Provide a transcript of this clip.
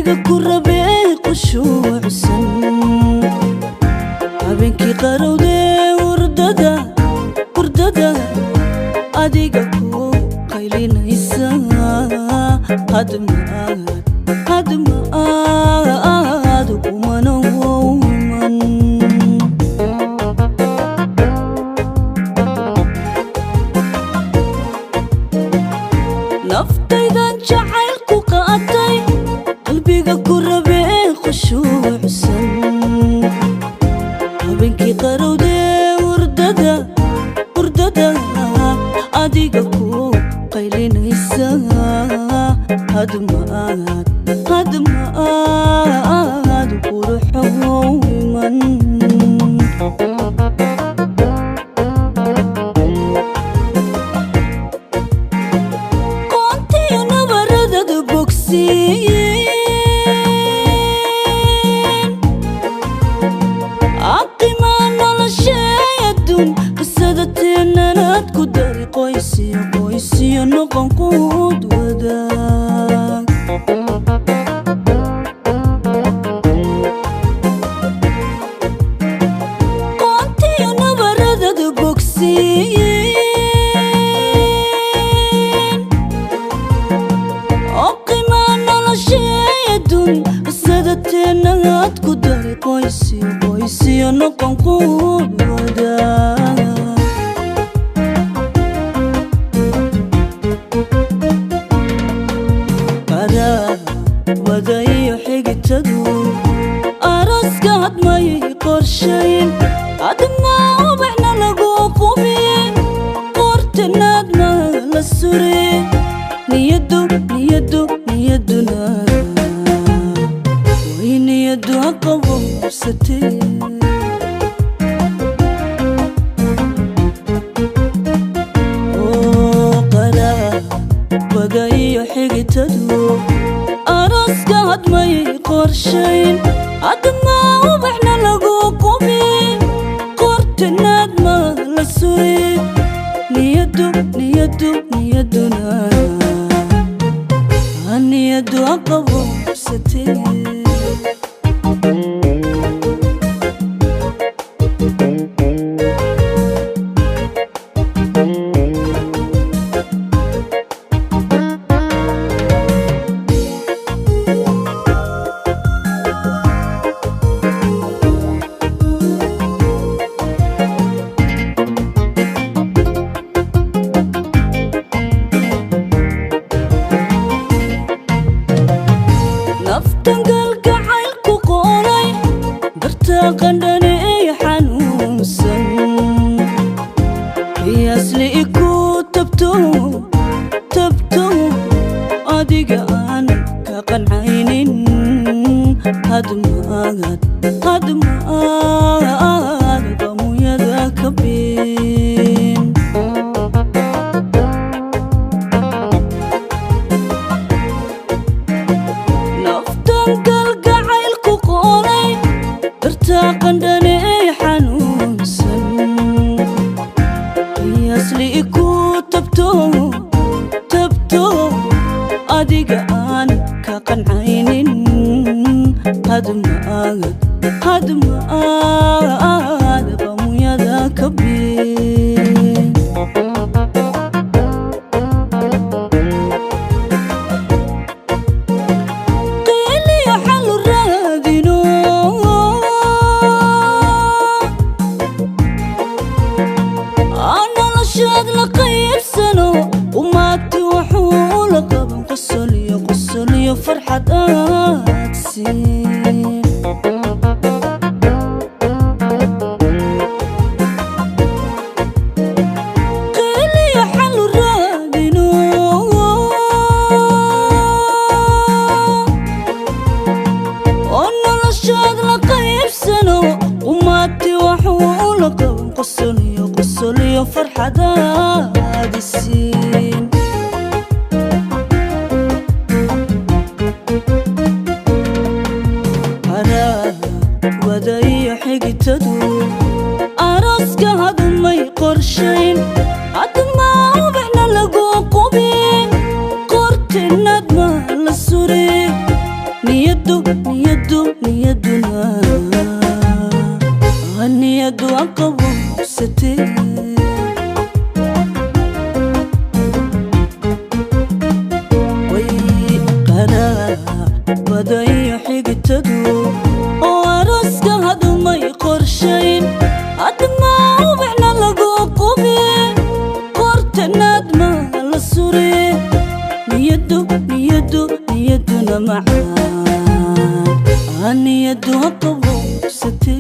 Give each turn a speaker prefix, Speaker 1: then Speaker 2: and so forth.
Speaker 1: qalbiga ku rabee qushuucsan habeenkii qarowdee hurdada adiga ku qaylinaysa hadma aad kumana wowman naftaydan jacaylku qaatay qalbiga ku rabee qushuucsan habeenkii qarowdee hurdada adiga ku qaylinaysa hadma aad quruxowman qoontiyo nabaradada bogsiin aqimaa noloshee adduun qisada teenanaad ku dari qoysiyo noqon quud wadaag qoontiyo nabaradada bogsiin oqimaa noloshee adduun qisada teenanaad ku dari qoysiyo noqon quud wadaag wadayo xigtadu araska hadmay qorshayn adna ubaxna lagu qubiye qortanaad ma la sure niyaduna way niyadu aqabsatee wadayo xigtadu araska hadmay qorshayn adna ubaxna lagu qubiye qortanaad ma la sure niyaduna niyadu aqabsatee naftan galgacaylku qoolay dartaa qandhaney xanuunsan qiyaasli iku tabto adiga aan ka qancaynin hadma aad qamuyada ka biin galgacaylku qoolay dartaa qandhaney xanuunsan qiyaasli iku tabto adiga aan ka qancaynin hadma aad qamuyada ka biin noloshaad la qaybsano umaagti waxuu la qaban qosoliyo farxad aad siin qiiliyo xalu raadino oo noloshaad la qaybsano umaagti waxuu la qaban qosoliyo farxad aad siin wadayo xigtadu araska hadmay qorshayn adna ubaxna lagu qubiye qortanaad ma la sure niyad نيدنا معان نيدو قبو ستي